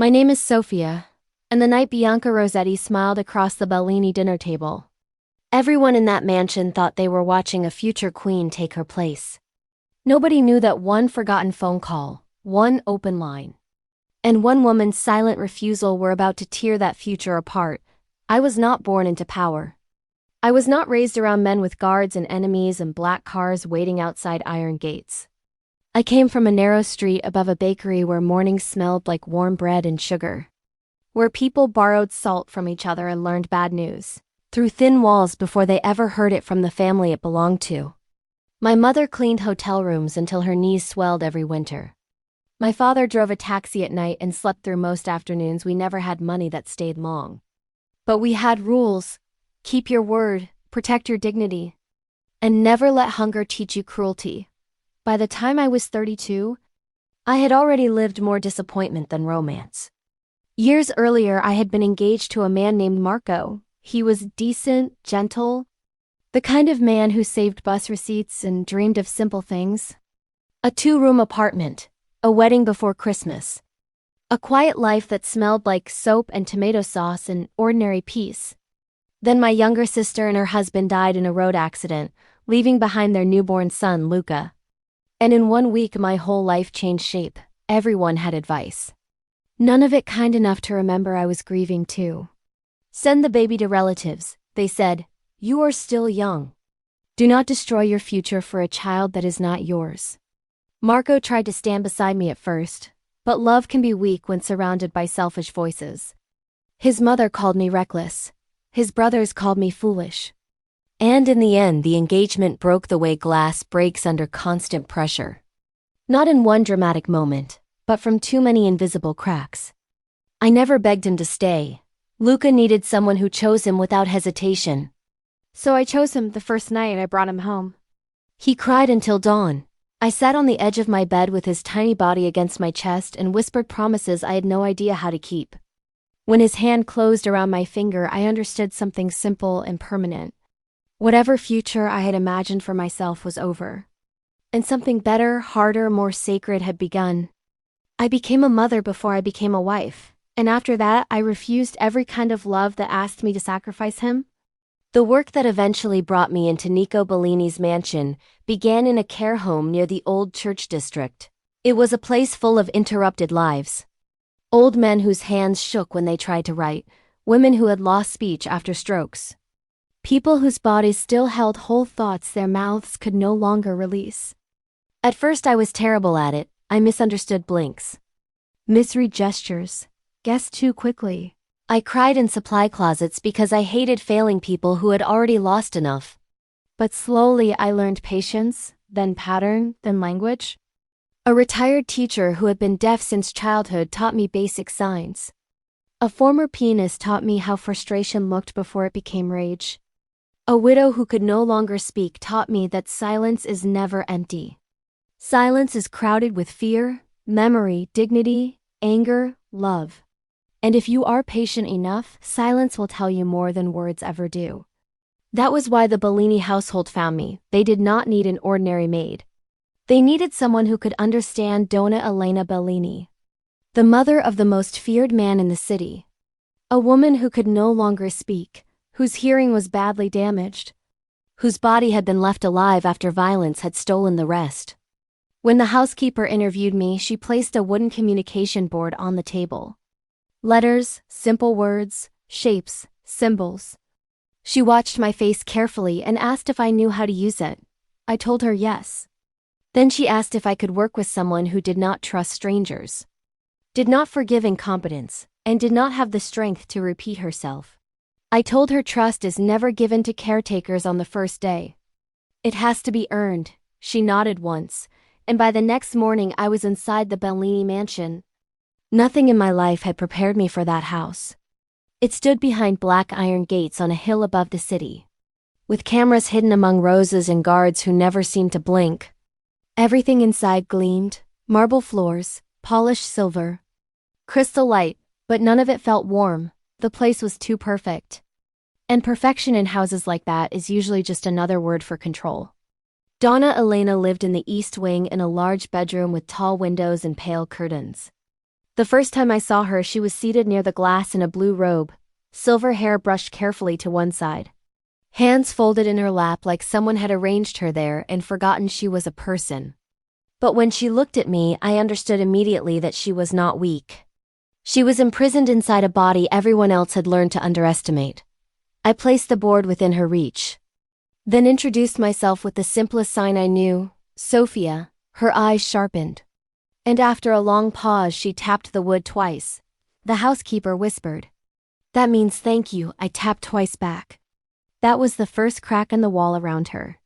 My name is Sofia, and the night Bianca Rosetti smiled across the Bellini dinner table, everyone in that mansion thought they were watching a future queen take her place. Nobody knew that one forgotten phone call, one open line, and one woman's silent refusal were about to tear that future apart. I was not born into power. I was not raised around men with guards and enemies and black cars waiting outside iron gates. I came from a narrow street above a bakery where mornings smelled like warm bread and sugar, where people borrowed salt from each other and learned bad news through thin walls before they ever heard it from the family it belonged to. My mother cleaned hotel rooms until her knees swelled every winter. My father drove a taxi at night and slept through most afternoons. We never had money that stayed long. But we had rules. Keep your word, protect your dignity, and never let hunger teach you cruelty. By the time I was 32, I had already lived more disappointment than romance. Years earlier, I had been engaged to a man named Marco. He was decent, gentle, the kind of man who saved bus receipts and dreamed of simple things. A 2-room apartment, a wedding before Christmas, a quiet life that smelled like soap and tomato sauce and ordinary peace. Then my younger sister and her husband died in a road accident, leaving behind their newborn son, Luca. And in 1 week my whole life changed shape. Everyone had advice. None of it kind enough to remember I was grieving too. Send the baby to relatives, they said. You are still young. Do not destroy your future for a child that is not yours. Marco tried to stand beside me at first, but love can be weak when surrounded by selfish voices. His mother called me reckless. His brothers called me foolish. And in the end, the engagement broke the way glass breaks under constant pressure. Not in one dramatic moment, but from too many invisible cracks. I never begged him to stay. Luca needed someone who chose him without hesitation. So I chose him the first night I brought him home. He cried until dawn. I sat on the edge of my bed with his tiny body against my chest and whispered promises I had no idea how to keep. When his hand closed around my finger, I understood something simple and permanent. Whatever future I had imagined for myself was over, and something better, harder, more sacred had begun. I became a mother before I became a wife, and after that I refused every kind of love that asked me to sacrifice him. The work that eventually brought me into Nico Bellini's mansion began in a care home near the old church district. It was a place full of interrupted lives. Old men whose hands shook when they tried to write, women who had lost speech after strokes. People whose bodies still held whole thoughts their mouths could no longer release. At first I was terrible at it. I misunderstood blinks, misread gestures, guessed too quickly. I cried in supply closets because I hated failing people who had already lost enough. But slowly I learned patience, then pattern, then language. A retired teacher who had been deaf since childhood taught me basic signs. A former pianist taught me how frustration looked before it became rage. A widow who could no longer speak taught me that silence is never empty. Silence is crowded with fear, memory, dignity, anger, love. And if you are patient enough, silence will tell you more than words ever do. That was why the Bellini household found me. They did not need an ordinary maid. They needed someone who could understand Donna Elena Bellini, the mother of the most feared man in the city. A woman who could no longer speak, whose hearing was badly damaged, whose body had been left alive after violence had stolen the rest. When the housekeeper interviewed me, she placed a wooden communication board on the table. Letters, simple words, shapes, symbols. She watched my face carefully and asked if I knew how to use it. I told her yes. Then she asked if I could work with someone who did not trust strangers, did not forgive incompetence, and did not have the strength to repeat herself. I told her trust is never given to caretakers on the first day. It has to be earned. She nodded once, and by the next morning I was inside the Bellini mansion. Nothing in my life had prepared me for that house. It stood behind black iron gates on a hill above the city, with cameras hidden among roses and guards who never seemed to blink. Everything inside gleamed, marble floors, polished silver, crystal light, but none of it felt warm. The place was too perfect. And perfection in houses like that is usually just another word for control. Donna Elena lived in the east wing in a large bedroom with tall windows and pale curtains. The first time I saw her, she was seated near the glass in a blue robe, silver hair brushed carefully to one side. Hands folded in her lap like someone had arranged her there and forgotten she was a person. But when she looked at me, I understood immediately that she was not weak. She was imprisoned inside a body everyone else had learned to underestimate. I placed the board within her reach. Then introduced myself with the simplest sign I knew, Sofia. Her eyes sharpened. And after a long pause, she tapped the wood twice. The housekeeper whispered, "That means thank you." I tapped twice back. That was the first crack in the wall around her.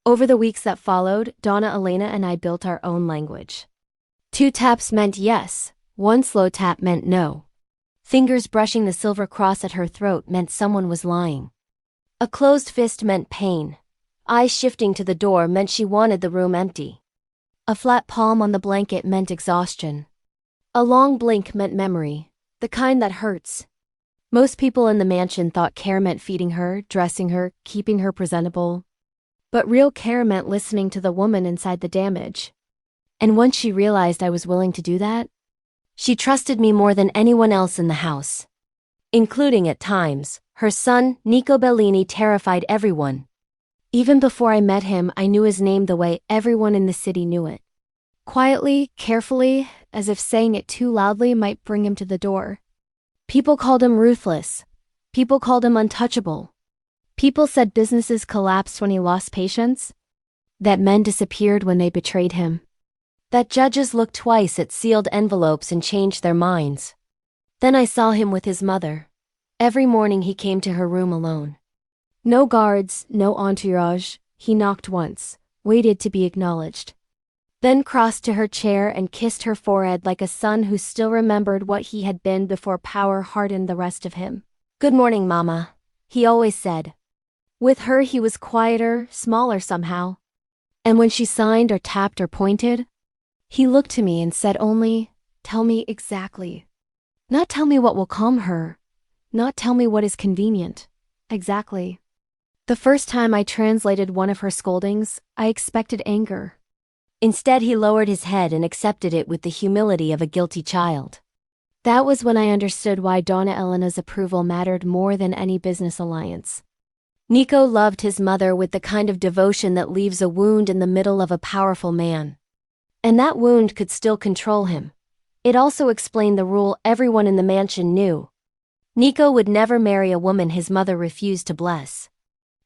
Over the weeks that followed, Donna Elena and I built our own language. 2 taps meant yes, 1 slow tap meant no. Fingers brushing the silver cross at her throat meant someone was lying. A closed fist meant pain. Eyes shifting to the door meant she wanted the room empty. A flat palm on the blanket meant exhaustion. A long blink meant memory, the kind that hurts. Most people in the mansion thought care meant feeding her, dressing her, keeping her presentable. But real care meant listening to the woman inside the damage. And once she realized I was willing to do that, she trusted me more than anyone else in the house. Including, at times, her son, Nico Bellini, terrified everyone. Even before I met him, I knew his name the way everyone in the city knew it. Quietly, carefully, as if saying it too loudly might bring him to the door. People called him Ruthless. People called him untouchable. People said businesses collapsed when he lost patience. That men disappeared when they betrayed him. That judges looked twice at sealed envelopes and changed their minds. Then I saw him with his mother. Every morning he came to her room alone. No guards, no entourage. He knocked once, waited to be acknowledged. Then crossed to her chair and kissed her forehead like a son who still remembered what he had been before power hardened the rest of him. "Good morning, Mama," he always said. With her he was quieter, smaller somehow. And when she signed or tapped or pointed, he looked to me and said only, "Tell me exactly." Not tell me what will calm her. Not tell me what is convenient. Exactly. The first time I translated one of her scoldings, I expected anger. Instead, he lowered his head and accepted it with the humility of a guilty child. That was when I understood why Donna Elena's approval mattered more than any business alliance. Nico loved his mother with the kind of devotion that leaves a wound in the middle of a powerful man. And that wound could still control him. It also explained the rule everyone in the mansion knew. Nico would never marry a woman his mother refused to bless.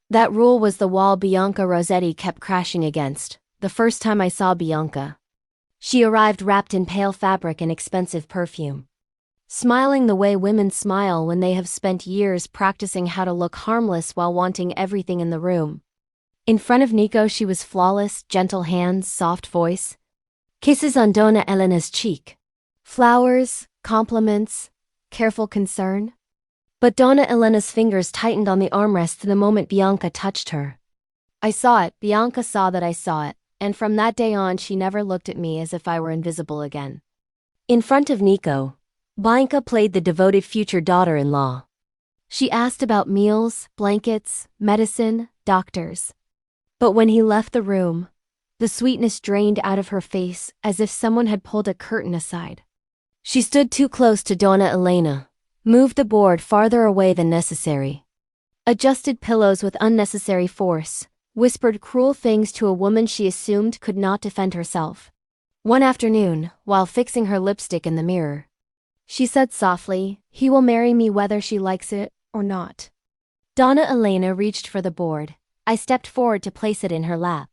That rule was the wall Bianca Rosetti kept crashing against. The first time I saw Bianca, she arrived wrapped in pale fabric and expensive perfume. Smiling the way women smile when they have spent years practicing how to look harmless while wanting everything in the room. In front of Nico she was flawless, gentle hands, soft voice. Kisses on Donna Elena's cheek. Flowers, compliments, careful concern. But Donna Elena's fingers tightened on the armrest the moment Bianca touched her. I saw it, Bianca saw that I saw it. And from that day on she never looked at me as if I were invisible again. In front of Nico, Bianca played the devoted future daughter-in-law. She asked about meals, blankets, medicine, doctors. But when he left the room, the sweetness drained out of her face as if someone had pulled a curtain aside. She stood too close to Donna Elena, moved the board farther away than necessary, adjusted pillows with unnecessary force, whispered cruel things to a woman she assumed could not defend herself. One afternoon, while fixing her lipstick in the mirror, she said softly, "He will marry me whether she likes it or not." Donna Elena reached for the board. I stepped forward to place it in her lap.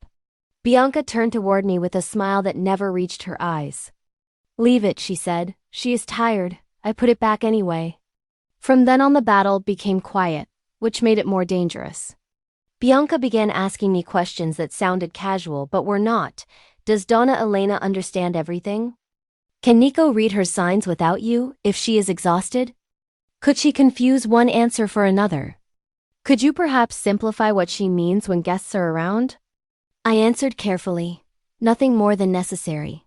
Bianca turned toward me with a smile that never reached her eyes. "Leave it," she said. "She is tired." I put it back anyway. From then on the battle became quiet, which made it more dangerous. Bianca began asking me questions that sounded casual but were not. Does Donna Elena understand everything? Can Nico read her signs without you, if she is exhausted? Could she confuse one answer for another? Could you perhaps simplify what she means when guests are around? I answered carefully. Nothing more than necessary.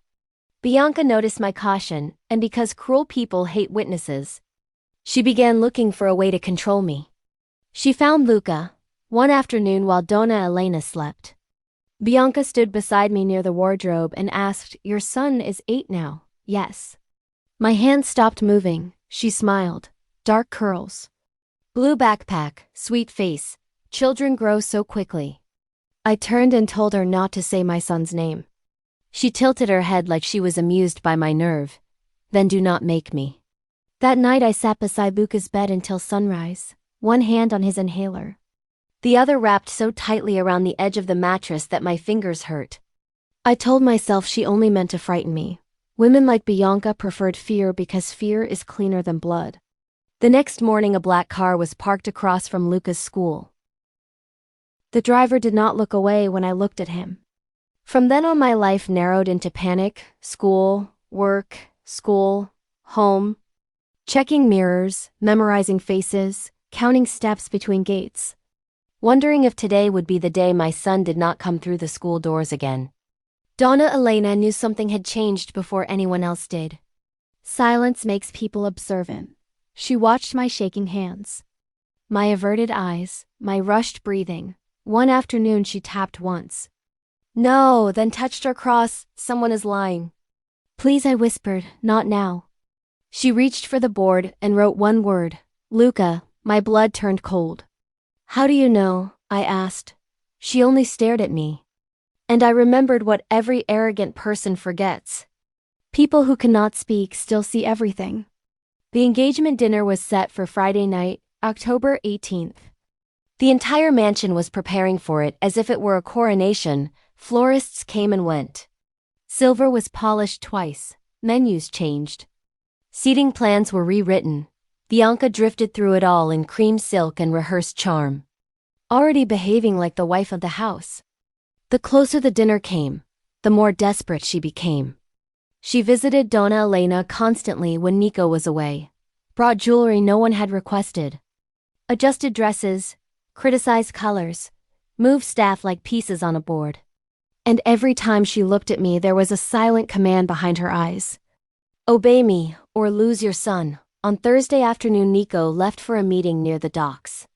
Bianca noticed my caution, and because cruel people hate witnesses, she began looking for a way to control me. She found Luca, one afternoon while Donna Elena slept. Bianca stood beside me near the wardrobe and asked, "Your son is 8 now, yes?" My hand stopped moving. She smiled. Dark curls. Blue backpack, sweet face. Children grow so quickly. I turned and told her not to say my son's name. She tilted her head like she was amused by my nerve. Then do not make me. That night I sat beside Luca's bed until sunrise, one hand on his inhaler. The other wrapped so tightly around the edge of the mattress that my fingers hurt. I told myself she only meant to frighten me. Women like Bianca preferred fear because fear is cleaner than blood. The next morning a black car was parked across from Luca's school. The driver did not look away when I looked at him. From then on my life narrowed into panic, school, work, school, home. Checking mirrors, memorizing faces, counting steps between gates. Wondering if today would be the day my son did not come through the school doors again. Donna Elena knew something had changed before anyone else did. Silence makes people observant. She watched my shaking hands, my averted eyes, my rushed breathing. One afternoon she tapped once. No, then touched her cross. Someone is lying. Please, I whispered, not now. She reached for the board and wrote one word, Luca. My blood turned cold. How do you know? I asked. She only stared at me. And I remembered what every arrogant person forgets. People who cannot speak still see everything. The engagement dinner was set for Friday night, October 18th. The entire mansion was preparing for it as if it were a coronation. Florists came and went. Silver was polished twice. Menus changed. Seating plans were rewritten. Bianca drifted through it all in cream silk and rehearsed charm. Already behaving like the wife of the house. The closer the dinner came, the more desperate she became. She visited Donna Elena constantly when Nico was away. Brought jewelry no one had requested. Adjusted dresses, criticized colors, moved staff like pieces on a board. And every time she looked at me there was a silent command behind her eyes. Obey me, or lose your son. On Thursday afternoon Nico left for a meeting near the docks.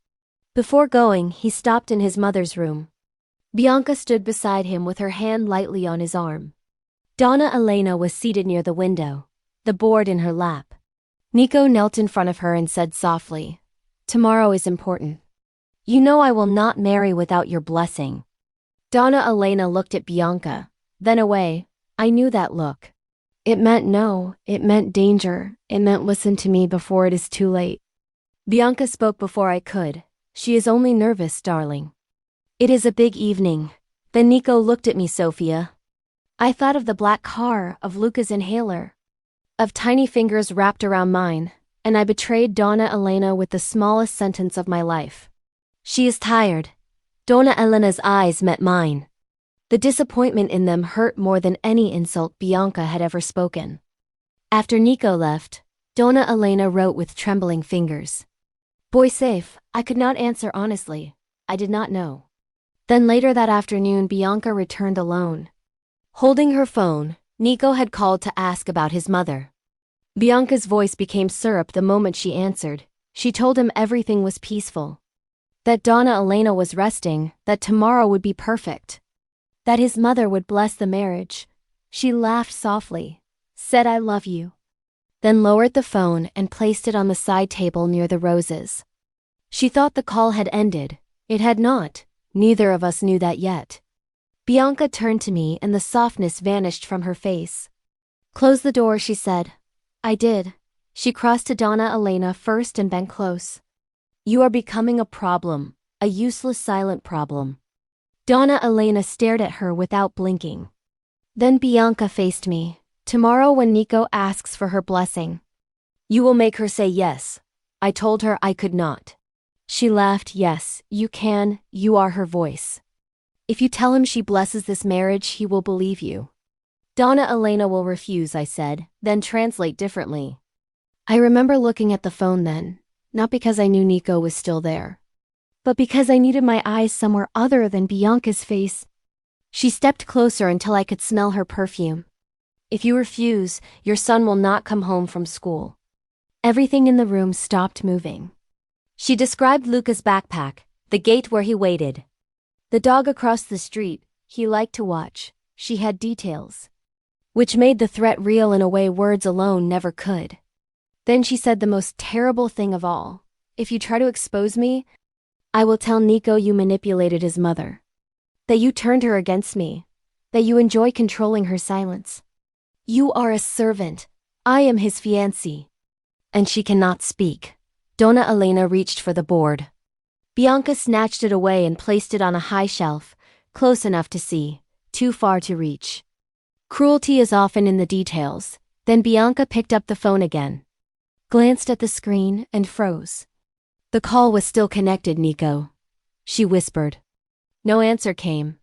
Before going, he stopped in his mother's room. Bianca stood beside him with her hand lightly on his arm. Donna Elena was seated near the window, the board in her lap. Nico knelt in front of her and said softly, Tomorrow is important. You know I will not marry without your blessing. Donna Elena looked at Bianca, then away. I knew that look. It meant no, it meant danger, it meant listen to me before it is too late. Bianca spoke before I could. She is only nervous, darling. It is a big evening. Then Nico looked at me, Sofia. I thought of the black car, of Luca's inhaler, of tiny fingers wrapped around mine, and I betrayed Donna Elena with the smallest sentence of my life. She is tired. Donna Elena's eyes met mine. The disappointment in them hurt more than any insult Bianca had ever spoken. After Nico left, Donna Elena wrote with trembling fingers. Boy safe. I could not answer honestly. I did not know. Then later that afternoon Bianca returned alone. Holding her phone, Nico had called to ask about his mother. Bianca's voice became syrup the moment she answered. She told him everything was peaceful. That Donna Elena was resting, that tomorrow would be perfect. That his mother would bless the marriage. She laughed softly, said I love you. Then lowered the phone and placed it on the side table near the roses. She thought the call had ended. It had not. Neither of us knew that yet. Bianca turned to me and the softness vanished from her face. Close the door, she said. I did. She crossed to Donna Elena first and bent close. You are becoming a problem, a useless silent problem. Donna Elena stared at her without blinking. Then Bianca faced me. Tomorrow when Nico asks for her blessing, you will make her say yes. I told her I could not. She laughed. Yes, you can. You are her voice. If you tell him she blesses this marriage, he will believe you. Donna Elena will refuse, I said, then translate differently. I remember looking at the phone then, not because I knew Nico was still there, but because I needed my eyes somewhere other than Bianca's face. She stepped closer until I could smell her perfume. If you refuse, your son will not come home from school. Everything in the room stopped moving. She described Luca's backpack, the gate where he waited. The dog across the street, he liked to watch. She had details. which made the threat real in a way words alone never could. Then she said the most terrible thing of all. If you try to expose me, I will tell Nico you manipulated his mother. That you turned her against me. That you enjoy controlling her silence. You are a servant. I am his fiancée. And she cannot speak. Donna Elena reached for the board. Bianca snatched it away and placed it on a high shelf, close enough to see, too far to reach. Cruelty is often in the details. Then Bianca picked up the phone again, glanced at the screen, and froze. The call was still connected, Nico, she whispered. No answer came.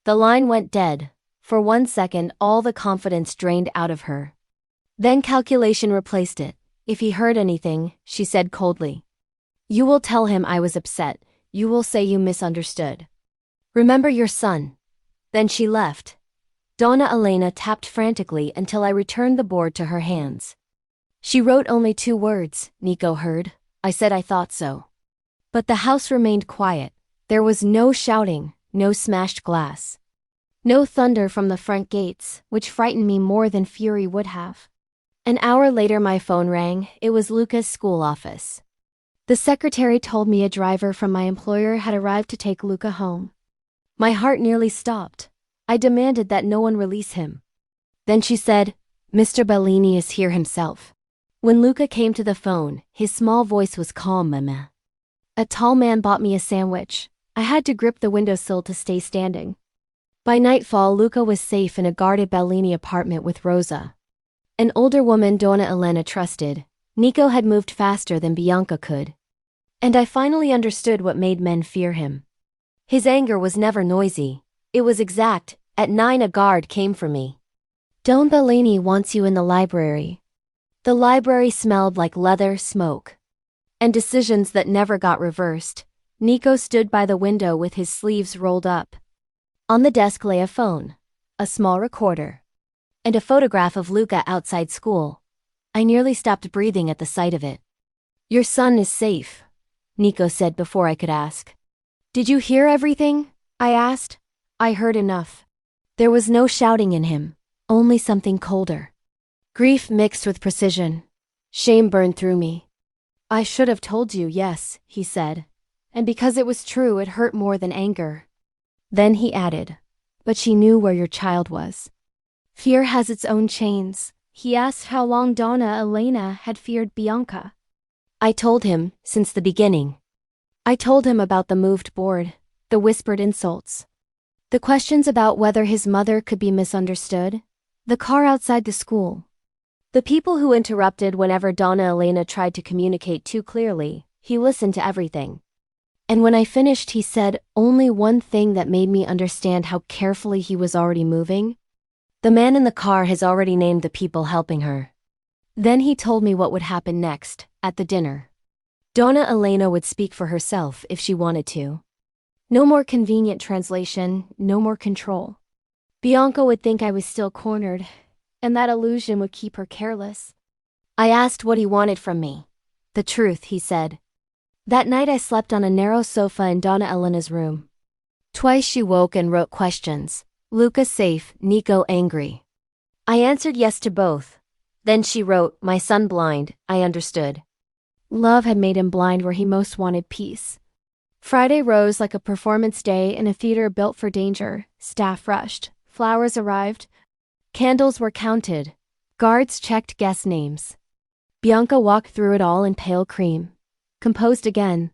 The line went dead. For 1 second, all the confidence drained out of her. Then calculation replaced it. If he heard anything, she said coldly, you will tell him I was upset. You will say you misunderstood. Remember your son. Then she left. Donna Elena tapped frantically until I returned the board to her hands. She wrote only 2 words, Nico heard. I said I thought so. But the house remained quiet. There was no shouting, no smashed glass. No thunder from the front gates, which frightened me more than fury would have. An hour later my phone rang. It was Luca's school office. The secretary told me a driver from my employer had arrived to take Luca home. My heart nearly stopped. I demanded that no one release him. Then she said, Mr. Bellini is here himself. When Luca came to the phone, his small voice was calm, Mama. A tall man bought me a sandwich. I had to grip the windowsill to stay standing. By nightfall, Luca was safe in a guarded Bellini apartment with Rosa, an older woman Donna Elena trusted. Nico had moved faster than Bianca could. And I finally understood what made men fear him. His anger was never noisy. It was exact. At 9 a guard came for me. Don Bellini wants you in the library. The library smelled like leather, smoke, and decisions that never got reversed. Nico stood by the window with his sleeves rolled up. On the desk lay a phone, a small recorder, and a photograph of Luca outside school. I nearly stopped breathing at the sight of it. Your son is safe, Nico said before I could ask. Did you hear everything? I asked. I heard enough. There was no shouting in him, only something colder. Grief mixed with precision. Shame burned through me. I should have told you, yes, he said. And because it was true, it hurt more than anger. Then he added, but she knew where your child was. Fear has its own chains. He asked how long Donna Elena had feared Bianca. I told him, since the beginning. I told him about the moved board, the whispered insults, the questions about whether his mother could be misunderstood, the car outside the school, the people who interrupted whenever Donna Elena tried to communicate too clearly. He listened to everything. And when I finished, he said only one thing that made me understand how carefully he was already moving. The man in the car has already named the people helping her. Then he told me what would happen next, at the dinner. Donna Elena would speak for herself if she wanted to. No more convenient translation, no more control. Bianca would think I was still cornered, and that illusion would keep her careless. I asked what he wanted from me. The truth, he said. That night I slept on a narrow sofa in Donna Elena's room. Twice she woke and wrote questions. Luca safe, Nico angry. I answered yes to both. Then she wrote, my son blind. I understood. Love had made him blind where he most wanted peace. Friday rose like a performance day in a theater built for danger. Staff rushed. Flowers arrived. Candles were counted. Guards checked guest names. Bianca walked through it all in pale cream. Composed again.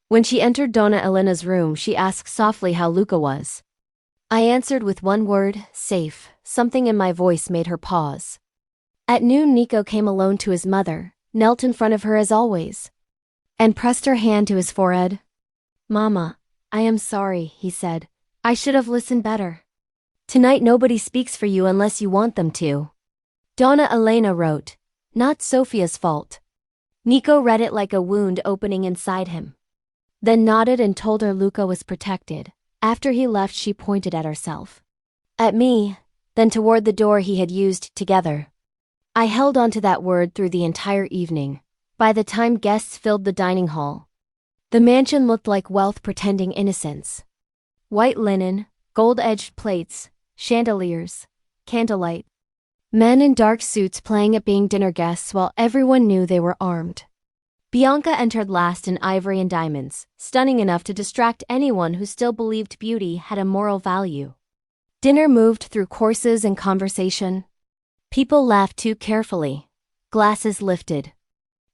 When she entered Donna Elena's room, she asked softly how Luca was. I answered with one word, safe. Something in my voice made her pause. At noon, Nico came alone to his mother, knelt in front of her as always, and pressed her hand to his forehead. Mama, I am sorry, he said. I should have listened better. Tonight nobody speaks for you unless you want them to. Donna Elena wrote, not Sofia's fault. Nico read it like a wound opening inside him. Then nodded and told her Luca was protected. After he left, she pointed at herself. At me, then toward the door he had used together. I held on to that word through the entire evening. By the time guests filled the dining hall, the mansion looked like wealth pretending innocence. White linen, gold-edged plates, chandeliers, candlelight. Men in dark suits playing at being dinner guests while everyone knew they were armed. Bianca entered last in ivory and diamonds, stunning enough to distract anyone who still believed beauty had a moral value. Dinner moved through courses and conversation. People laughed too carefully. Glasses lifted.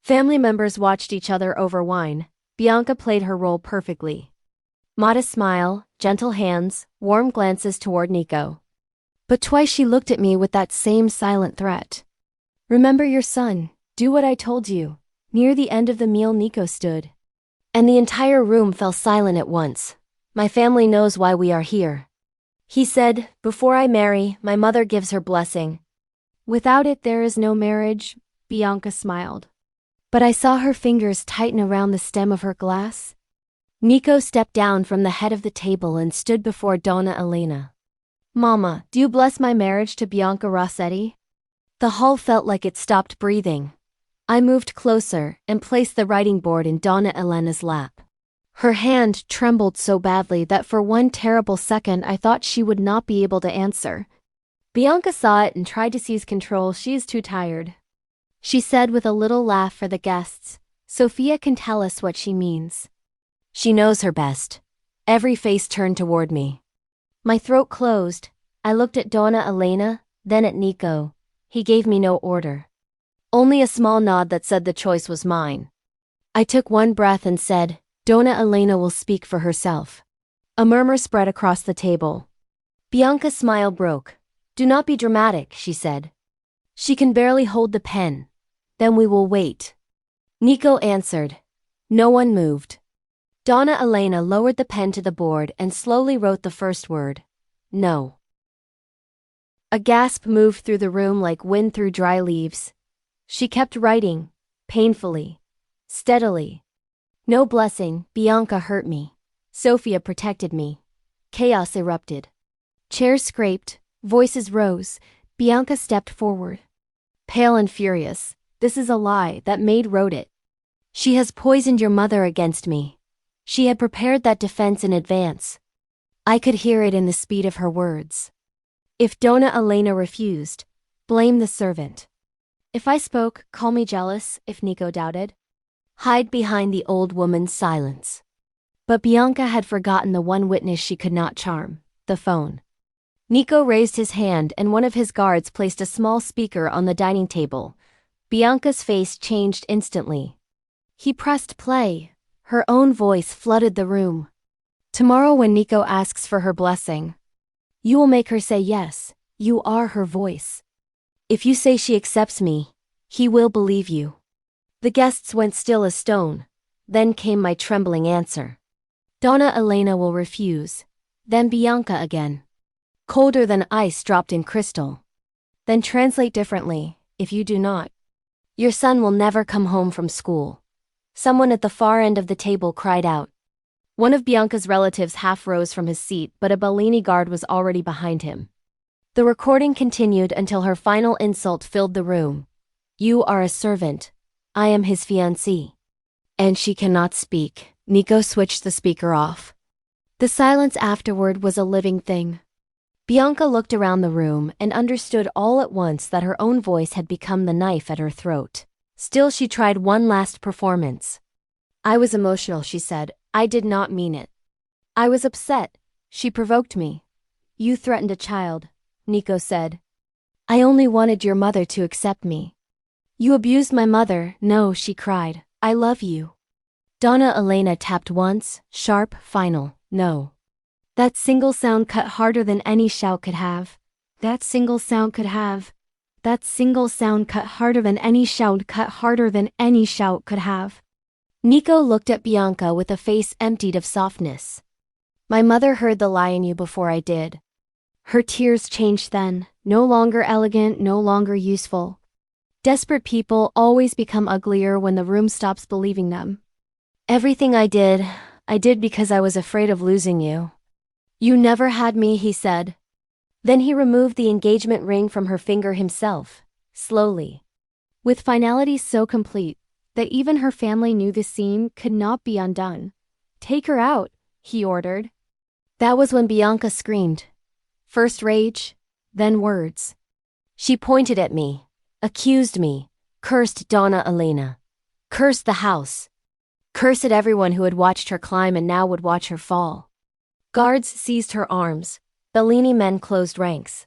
Family members watched each other over wine. Bianca played her role perfectly. Modest smile, gentle hands, warm glances toward Nico. But twice she looked at me with that same silent threat. Remember your son, do what I told you. Near the end of the meal Nico stood. And the entire room fell silent at once. My family knows why we are here. He said, before I marry, my mother gives her blessing. Without it there is no marriage, Bianca smiled. But I saw her fingers tighten around the stem of her glass. Nico stepped down from the head of the table and stood before Donna Elena. Mama, do you bless my marriage to Bianca Rosetti? The hall felt like it stopped breathing. I moved closer and placed the writing board in Donna Elena's lap. Her hand trembled so badly that for one terrible second I thought she would not be able to answer. Bianca saw it and tried to seize control. She is too tired. She said with a little laugh for the guests, Sofia can tell us what she means. She knows her best. Every face turned toward me. My throat closed. I looked at Donna Elena, then at Nico. He gave me no order. Only a small nod that said the choice was mine. I took one breath and said, Donna Elena will speak for herself. A murmur spread across the table. Bianca's smile broke. Do not be dramatic, she said. She can barely hold the pen. Then we will wait. Nico answered. No one moved. Donna Elena lowered the pen to the board and slowly wrote the first word. No. A gasp moved through the room like wind through dry leaves. She kept writing, painfully, steadily. No blessing, Bianca hurt me. Sofia protected me. Chaos erupted. Chairs scraped, voices rose. Bianca stepped forward. Pale and furious, this is a lie, that maid wrote it. She has poisoned your mother against me. She had prepared that defense in advance. I could hear it in the speed of her words. If Donna Elena refused, blame the servant. If I spoke, call me jealous, if Nico doubted. Hide behind the old woman's silence. But Bianca had forgotten the one witness she could not charm, the phone. Nico raised his hand and one of his guards placed a small speaker on the dining table. Bianca's face changed instantly. He pressed play. Her own voice flooded the room. Tomorrow when Nico asks for her blessing, you will make her say yes, you are her voice. If you say she accepts me, he will believe you. The guests went still as stone. Then came my trembling answer. Donna Elena will refuse. Then Bianca again. Colder than ice dropped in crystal. Then translate differently, if you do not. Your son will never come home from school. Someone at the far end of the table cried out. One of Bianca's relatives half rose from his seat, but a Bellini guard was already behind him. The recording continued until her final insult filled the room. You are a servant. I am his fiancée. And she cannot speak. Nico switched the speaker off. The silence afterward was a living thing. Bianca looked around the room and understood all at once that her own voice had become the knife at her throat. Still she tried one last performance. I was emotional, she said. I did not mean it. I was upset. She provoked me. You threatened a child, Nico said. I only wanted your mother to accept me. You abused my mother. No, she cried. I love you. Donna Elena tapped once, sharp, final. No. That single sound cut harder than any shout could have. That single sound could have. That single sound cut harder than any shout, cut harder than any shout could have. Nico looked at Bianca with a face emptied of softness. My mother heard the lie in you before I did. Her tears changed then, no longer elegant, no longer useful. Desperate people always become uglier when the room stops believing them. Everything I did because I was afraid of losing you. You never had me, he said. Then he removed the engagement ring from her finger himself, slowly. With finality so complete that even her family knew the scene could not be undone. Take her out, he ordered. That was when Bianca screamed. First rage, then words. She pointed at me, accused me, cursed Donna Elena, cursed the house, cursed everyone who had watched her climb and now would watch her fall. Guards seized her arms, Bellini men closed ranks.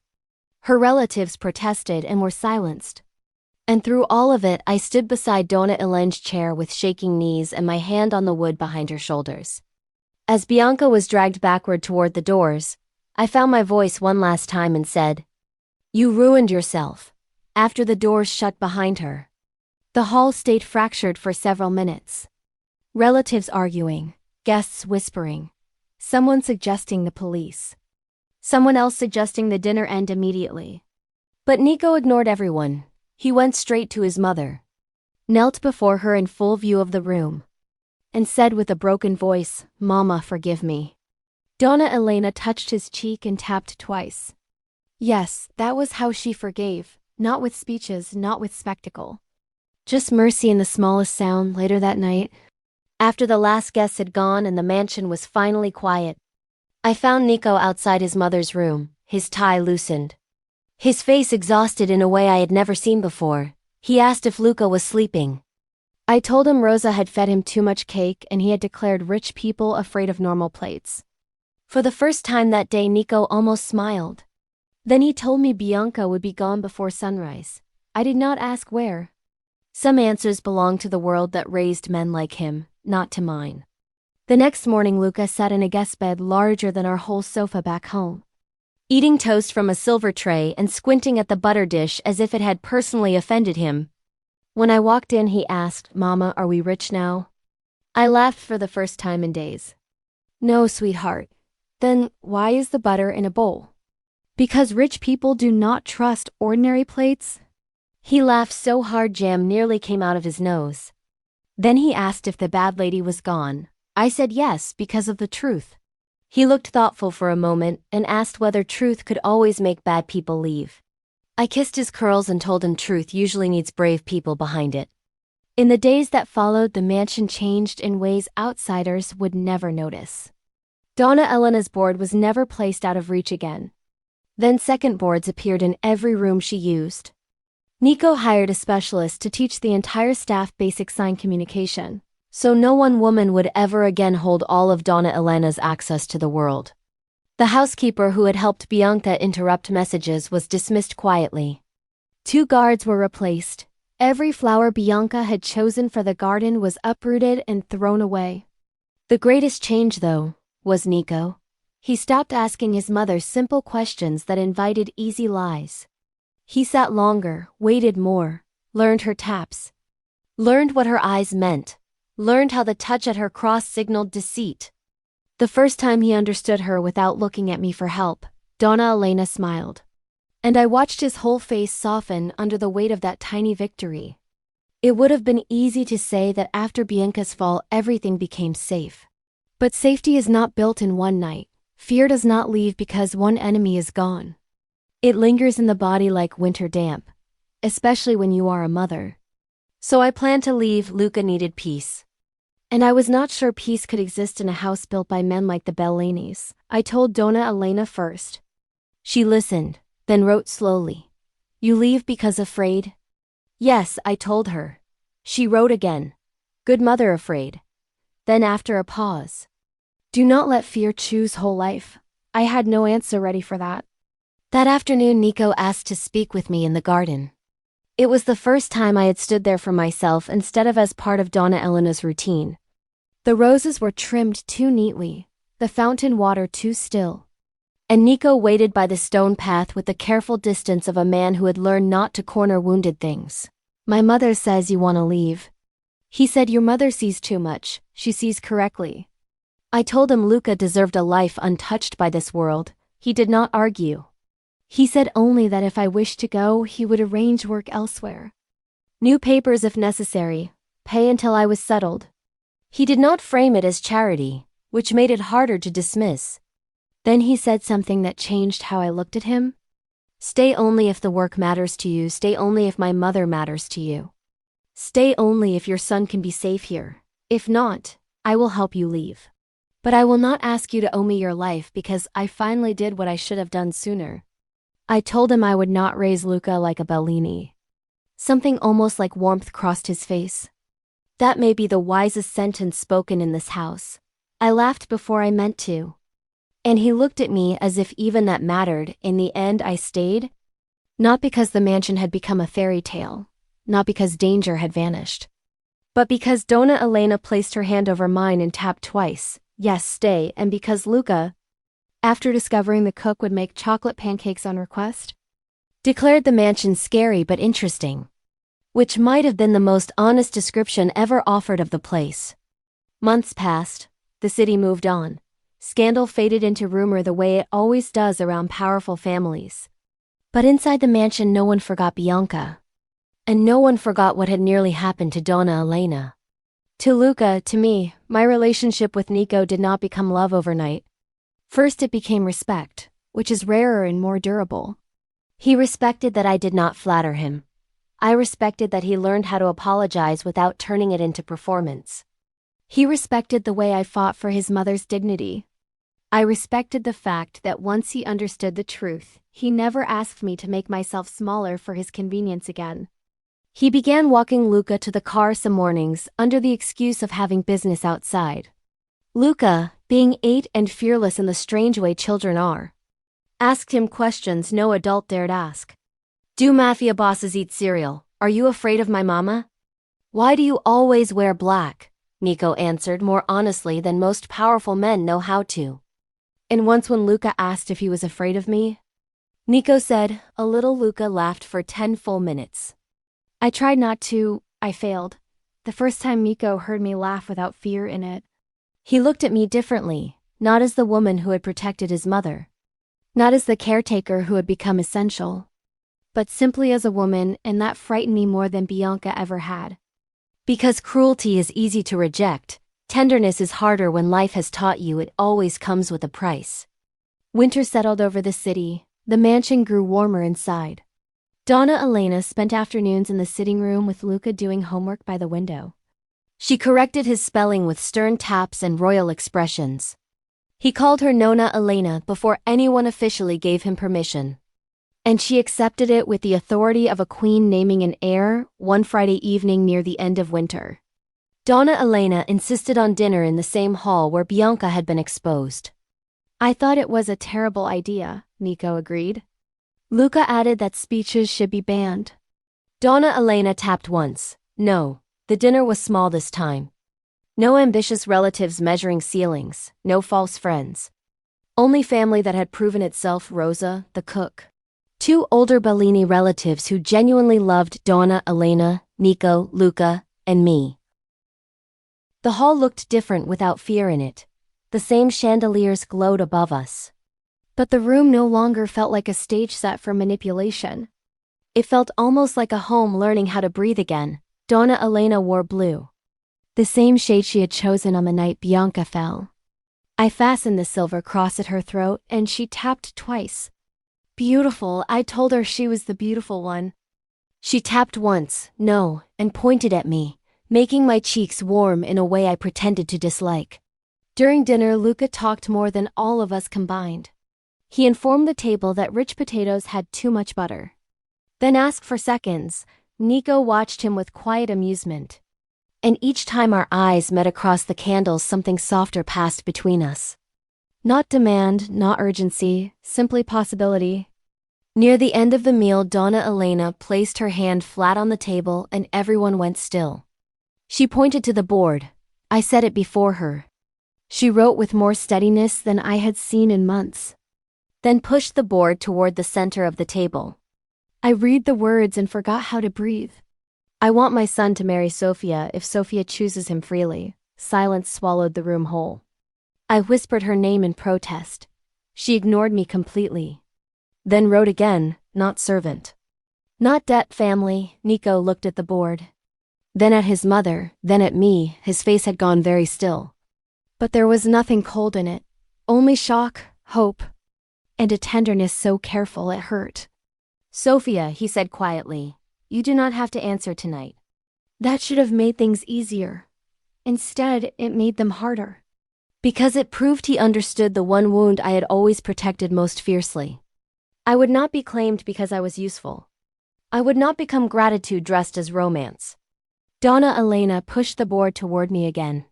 Her relatives protested and were silenced. And through all of it, I stood beside Donna Elena's chair with shaking knees and my hand on the wood behind her shoulders. As Bianca was dragged backward toward the doors, I found my voice one last time and said, "You ruined yourself," after the doors shut behind her. The hall stayed fractured for several minutes. Relatives arguing, guests whispering, someone suggesting the police. Someone else suggesting the dinner end immediately. But Nico ignored everyone. He went straight to his mother, knelt before her in full view of the room, and said with a broken voice, "Mama, forgive me." Donna Elena touched his cheek and tapped twice. Yes, that was how she forgave, not with speeches, not with spectacle. Just mercy in the smallest sound. Later that night, after the last guest had gone and the mansion was finally quiet, I found Nico outside his mother's room, his tie loosened. His face exhausted in a way I had never seen before. He asked if Luca was sleeping. I told him Rosa had fed him too much cake and he had declared rich people afraid of normal plates. For the first time that day, Nico almost smiled. Then he told me Bianca would be gone before sunrise. I did not ask where. Some answers belong to the world that raised men like him, not to mine. The next morning, Luca sat in a guest bed larger than our whole sofa back home, eating toast from a silver tray and squinting at the butter dish as if it had personally offended him. When I walked in, he asked, "Mama, are we rich now?" I laughed for the first time in days. "No, sweetheart." "Then why is the butter in a bowl?" "Because rich people do not trust ordinary plates." He laughed so hard jam nearly came out of his nose. Then he asked if the bad lady was gone. I said yes, because of the truth. He looked thoughtful for a moment and asked whether truth could always make bad people leave. I kissed his curls and told him truth usually needs brave people behind it. In the days that followed, the mansion changed in ways outsiders would never notice. Donna Elena's board was never placed out of reach again. Then second boards appeared in every room she used. Nico hired a specialist to teach the entire staff basic sign communication, so no one woman would ever again hold all of Donna Elena's access to the world. The housekeeper who had helped Bianca interrupt messages was dismissed quietly. 2 guards were replaced. Every flower Bianca had chosen for the garden was uprooted and thrown away. The greatest change, though, was Nico. He stopped asking his mother simple questions that invited easy lies. He sat longer, waited more, learned her taps, learned what her eyes meant, learned how the touch at her cross signaled deceit. The first time he understood her without looking at me for help, Donna Elena smiled. And I watched his whole face soften under the weight of that tiny victory. It would have been easy to say that after Bianca's fall everything became safe. But safety is not built in one night. Fear does not leave because one enemy is gone. It lingers in the body like winter damp, especially when you are a mother. So I planned to leave. Luca needed peace. And I was not sure peace could exist in a house built by men like the Bellinis. I told Donna Elena first. She listened, then wrote slowly. "You leave because afraid?" "Yes," I told her. She wrote again. "Good mother afraid." Then after a pause, "Do not let fear choose whole life." I had no answer ready for that. That afternoon, Nico asked to speak with me in the garden. It was the first time I had stood there for myself instead of as part of Donna Elena's routine. The roses were trimmed too neatly, the fountain water too still. And Nico waited by the stone path with the careful distance of a man who had learned not to corner wounded things. "My mother says you want to leave." He said, "Your mother sees too much, she sees correctly." I told him Luca deserved a life untouched by this world. He did not argue. He said only that if I wished to go, he would arrange work elsewhere. New papers if necessary, pay until I was settled. He did not frame it as charity, which made it harder to dismiss. Then he said something that changed how I looked at him. "Stay only if the work matters to you. Stay only if my mother matters to you. Stay only if your son can be safe here. If not, I will help you leave. But I will not ask you to owe me your life because I finally did what I should have done sooner." I told him I would not raise Luca like a Bellini. Something almost like warmth crossed his face. That may be the wisest sentence spoken in this house. I laughed before I meant to. And he looked at me as if even that mattered. In the end, I stayed. Not because the mansion had become a fairy tale. Not because danger had vanished. But because Donna Elena placed her hand over mine and tapped twice, yes, stay, and because Luca, after discovering the cook would make chocolate pancakes on request, declared the mansion scary but interesting. Which might have been the most honest description ever offered of the place. Months passed, the city moved on. Scandal faded into rumor the way it always does around powerful families. But inside the mansion no one forgot Bianca. And no one forgot what had nearly happened to Donna Elena. To Luca, to me, my relationship with Nico did not become love overnight. First it became respect, which is rarer and more durable. He respected that I did not flatter him. I respected that he learned how to apologize without turning it into performance. He respected the way I fought for his mother's dignity. I respected the fact that once he understood the truth, he never asked me to make myself smaller for his convenience again. He began walking Luca to the car some mornings under the excuse of having business outside. Luca, being 8 and fearless in the strange way children are, asked him questions no adult dared ask. Do mafia bosses eat cereal? Are you afraid of my mama? Why do you always wear black? Nico answered more honestly than most powerful men know how to. And once when Luca asked if he was afraid of me, Nico said, a little. Luca laughed for 10 full minutes. I tried not to, I failed. The first time Nico heard me laugh without fear in it. He looked at me differently, not as the woman who had protected his mother. Not as the caretaker who had become essential. But simply as a woman, and that frightened me more than Bianca ever had. Because cruelty is easy to reject, tenderness is harder when life has taught you it always comes with a price. Winter settled over the city, the mansion grew warmer inside. Donna Elena spent afternoons in the sitting room with Luca doing homework by the window. She corrected his spelling with stern taps and royal expressions. He called her Nonna Elena before anyone officially gave him permission. And she accepted it with the authority of a queen naming an heir one Friday evening near the end of winter. Donna Elena insisted on dinner in the same hall where Bianca had been exposed. I thought it was a terrible idea, Nico agreed. Luca added that speeches should be banned. Donna Elena tapped once. No, the dinner was small this time. No ambitious relatives measuring ceilings, no false friends. Only family that had proven itself. Rosa, the cook. 2 older Bellini relatives who genuinely loved Donna Elena, Nico, Luca, and me. The hall looked different without fear in it. The same chandeliers glowed above us. But the room no longer felt like a stage set for manipulation. It felt almost like a home learning how to breathe again. Donna Elena wore blue. The same shade she had chosen on the night Bianca fell. I fastened the silver cross at her throat and she tapped twice. Beautiful, I told her she was the beautiful one. She tapped once, no, and pointed at me, making my cheeks warm in a way I pretended to dislike. During dinner, Luca talked more than all of us combined. He informed the table that rich potatoes had too much butter. Then asked for seconds. Nico watched him with quiet amusement. And each time our eyes met across the candles, something softer passed between us. Not demand, not urgency, simply possibility. Near the end of the meal, Donna Elena placed her hand flat on the table and everyone went still. She pointed to the board. I said it before her. She wrote with more steadiness than I had seen in months. Then pushed the board toward the center of the table. I read the words and forgot how to breathe. I want my son to marry Sofia if Sofia chooses him freely. Silence swallowed the room whole. I whispered her name in protest. She ignored me completely. Then wrote again, not servant. Not debt, family. Nico looked at the board. Then at his mother, then at me. His face had gone very still. But there was nothing cold in it. Only shock, hope, and a tenderness so careful it hurt. Sofia, he said quietly, you do not have to answer tonight. That should have made things easier. Instead, it made them harder. Because it proved he understood the one wound I had always protected most fiercely. I would not be claimed because I was useful. I would not become gratitude dressed as romance. Donna Elena pushed the board toward me again.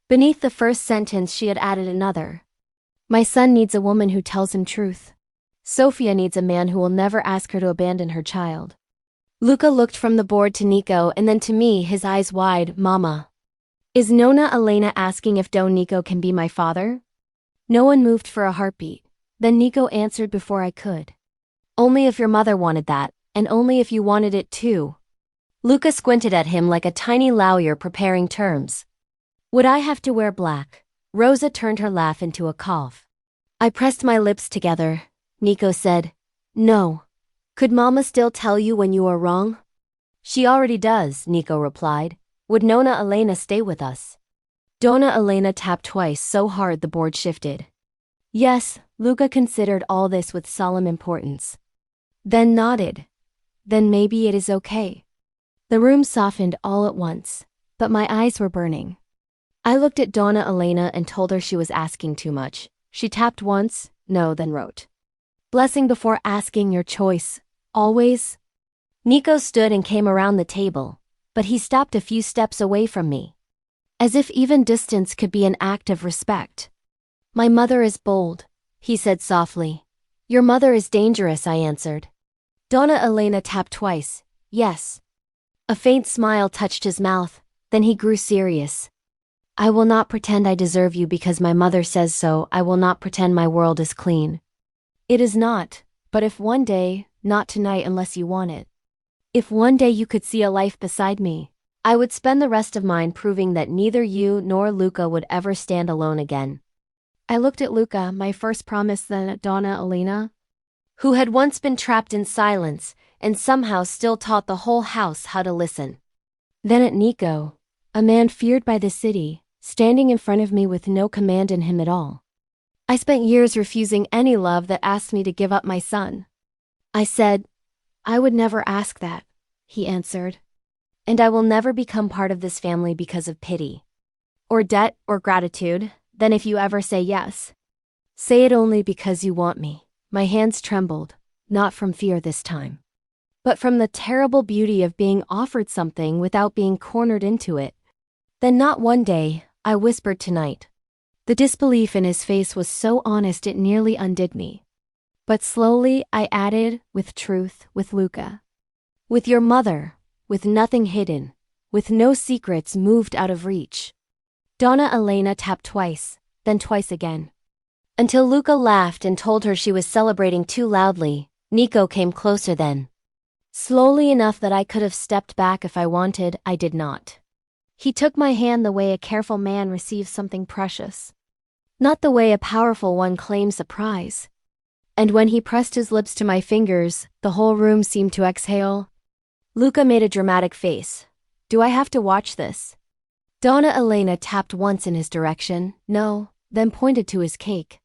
Beneath the first sentence she had added another. My son needs a woman who tells him truth. Sofia needs a man who will never ask her to abandon her child. Luca looked from the board to Nico and then to me, his eyes wide. Mama. Is Nona Elena asking if Don Nico can be my father? No one moved for a heartbeat. Then Nico answered before I could. Only if your mother wanted that, and only if you wanted it too. Luca squinted at him like a tiny lawyer preparing terms. Would I have to wear black? Rosa turned her laugh into a cough. I pressed my lips together. Nico said, No. Could Mama still tell you when you are wrong? She already does, Nico replied. Would Nona Elena stay with us? Donna Elena tapped twice so hard the board shifted. Yes, Luca considered all this with solemn importance. Then nodded. Then maybe it is okay. The room softened all at once, but my eyes were burning. I looked at Donna Elena and told her she was asking too much. She tapped once, no, then wrote. Blessing before asking your choice, always. Nico stood and came around the table, but he stopped a few steps away from me. As if even distance could be an act of respect. My mother is bold, he said softly. Your mother is dangerous, I answered. Donna Elena tapped twice, yes. A faint smile touched his mouth, then he grew serious. I will not pretend I deserve you because my mother says so. I will not pretend my world is clean. It is not, but if one day, not tonight unless you want it. If one day you could see a life beside me, I would spend the rest of mine proving that neither you nor Luca would ever stand alone again. I looked at Luca, my first promise, then at Donna Elena, who had once been trapped in silence and somehow still taught the whole house how to listen. Then at Nico, a man feared by the city, standing in front of me with no command in him at all. I spent years refusing any love that asked me to give up my son. I said, I would never ask that, he answered. And I will never become part of this family because of pity. Or debt or gratitude, then if you ever say yes. Say it only because you want me. My hands trembled, not from fear this time, but from the terrible beauty of being offered something without being cornered into it. Then not one day, I whispered tonight. The disbelief in his face was so honest it nearly undid me. But slowly I added, with truth, with Luca. With your mother, with nothing hidden, with no secrets moved out of reach. Donna Elena tapped twice, then twice again. Until Luca laughed and told her she was celebrating too loudly. Nico came closer then. Slowly enough that I could have stepped back if I wanted, I did not. He took my hand the way a careful man receives something precious. Not the way a powerful one claims a prize. And when he pressed his lips to my fingers, the whole room seemed to exhale. Luca made a dramatic face. Do I have to watch this? Donna Elena tapped once in his direction, no, then pointed to his cake.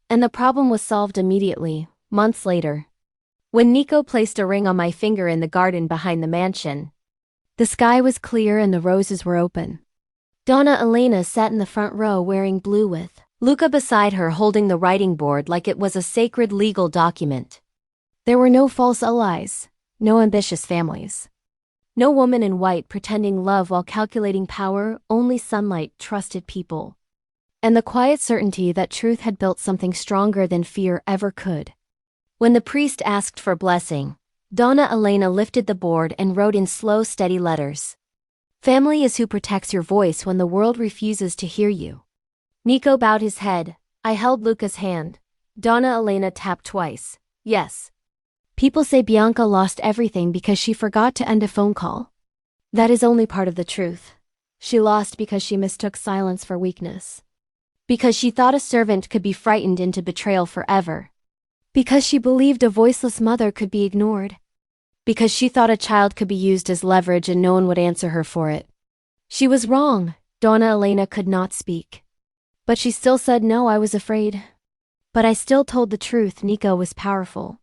And the problem was solved immediately, months later. When Nico placed a ring on my finger in the garden behind the mansion. The sky was clear and the roses were open. Donna Elena sat in the front row wearing blue with Luca beside her holding the writing board like it was a sacred legal document. There were no false allies, no ambitious families. No woman in white pretending love while calculating power, only sunlight, trusted people. And the quiet certainty that truth had built something stronger than fear ever could. When the priest asked for blessing, Donna Elena lifted the board and wrote in slow, steady letters. Family is who protects your voice when the world refuses to hear you. Nico bowed his head. I held Luca's hand. Donna Elena tapped twice. Yes. People say Bianca lost everything because she forgot to end a phone call. That is only part of the truth. She lost because she mistook silence for weakness. Because she thought a servant could be frightened into betrayal forever. Because she believed a voiceless mother could be ignored. Because she thought a child could be used as leverage and no one would answer her for it. She was wrong. Donna Elena could not speak. But she still said no, I was afraid. But I still told the truth, Nico was powerful.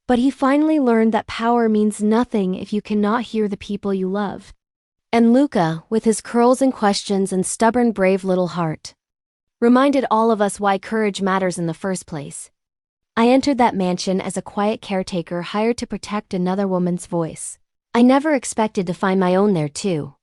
But he finally learned that power means nothing if you cannot hear the people you love. And Luca, with his curls and questions and stubborn brave little heart, reminded all of us why courage matters in the first place. I entered that mansion as a quiet caretaker hired to protect another woman's voice. I never expected to find my own there too.